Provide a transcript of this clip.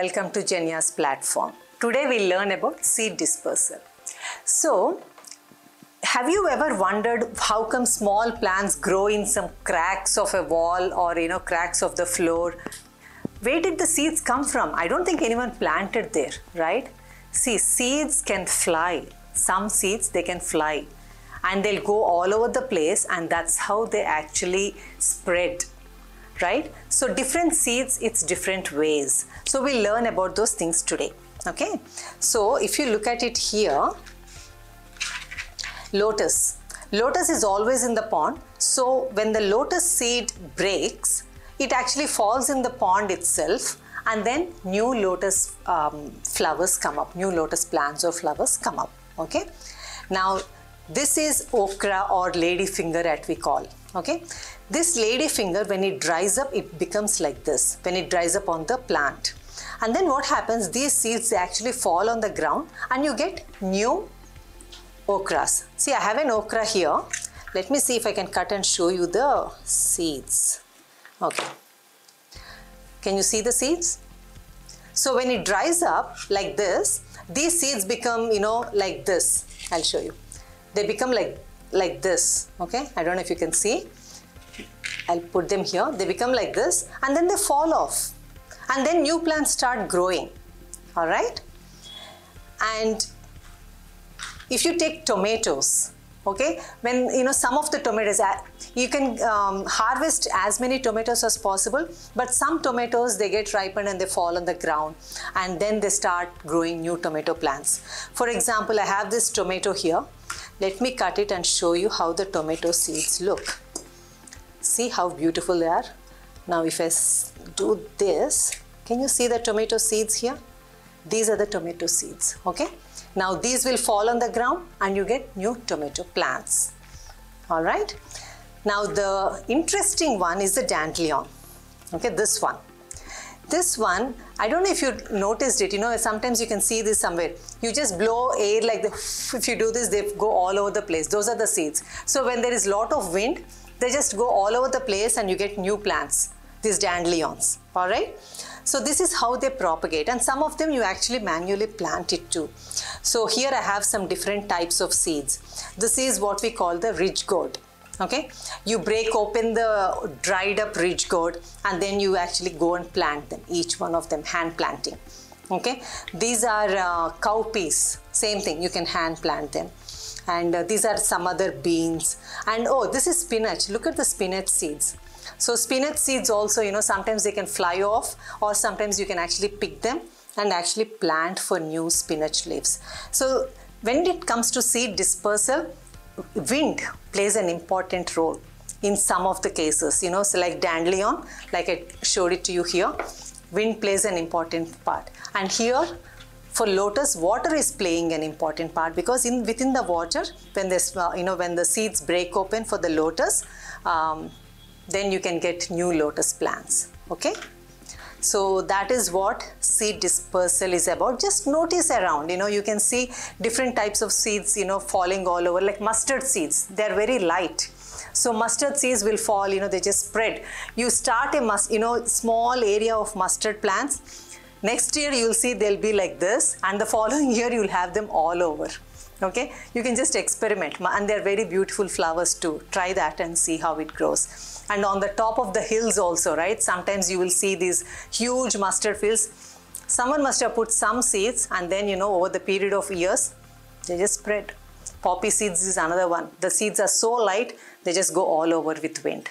welcome to Jenya's platform. Today we'll learn about seed dispersal. So, have you ever wondered how come small plants grow in some cracks of a wall or cracks of the floor? Where did the seeds come from? I don't think anyone planted there, right? See, seeds can fly. Some seeds, they can fly and they'll go all over the place, and that's how they actually spread, right? So different seeds, it's different ways. So we'll learn about those things today, okay? So if you look at it here, lotus. Lotus is always in the pond. So when the lotus seed breaks, it actually falls in the pond itself, and then new lotus flowers come up, new lotus plants or flowers come up, okay? Now, this is okra or ladyfinger that we call, okay? This ladyfinger, when it dries up, it becomes like this, when it dries up on the plant. And then what happens, these seeds, they actually fall on the ground and you get new okras. See, I have an okra here. Let me see if I can cut and show you the seeds. Okay. Can you see the seeds? So when it dries up like this, these seeds become, like this. I'll show you. They become like this, okay? I don't know if you can see. I'll put them here. They become like this and then they fall off. And then new plants start growing, all right? And if you take tomatoes, okay, when some of the tomatoes, you can harvest as many tomatoes as possible, but some tomatoes, they get ripened and they fall on the ground, and then they start growing new tomato plants. For example, I have this tomato here. Let me cut it and show you how the tomato seeds look. See how beautiful they are. Now if I do this, can you see the tomato seeds here? These are the tomato seeds, okay? Now these will fall on the ground and you get new tomato plants, all right? Now the interesting one is the dandelion, okay, this one. This one, I don't know if you noticed it, sometimes you can see this somewhere. You just blow air like this. If you do this, they go all over the place. Those are the seeds. So when there is a lot of wind, they just go all over the place and you get new plants, these dandelions, all right? So this is how they propagate, and some of them you actually manually plant it too. So here I have some different types of seeds. This is what we call the ridge gourd. Okay, you break open the dried up ridge gourd and then you actually go and plant them, each one of them, hand planting. Okay, these are cowpeas, same thing, you can hand plant them. And these are some other beans. And oh, this is spinach. Look at the spinach seeds. So spinach seeds also, sometimes they can fly off, or sometimes you can actually pick them and actually plant for new spinach leaves. So when it comes to seed dispersal, wind plays an important role in some of the cases, so like dandelion, like I showed it to you here, wind plays an important part. And here for lotus, water is playing an important part, because within the water, when this, when the seeds break open for the lotus, then you can get new lotus plants, okay? So that is what seed dispersal is about. Just notice around, you can see different types of seeds, falling all over, like mustard seeds. They're very light. So mustard seeds will fall, they just spread. You start a small area of mustard plants. Next year you'll see they'll be like this, and the following year you'll have them all over. Okay, you can just experiment, and they're very beautiful flowers too. Try that and see how it grows. And on the top of the hills also, right? Sometimes you will see these huge mustard fields. Someone must have put some seeds, and then over the period of years, they just spread. Poppy seeds is another one. The seeds are so light, they just go all over with wind.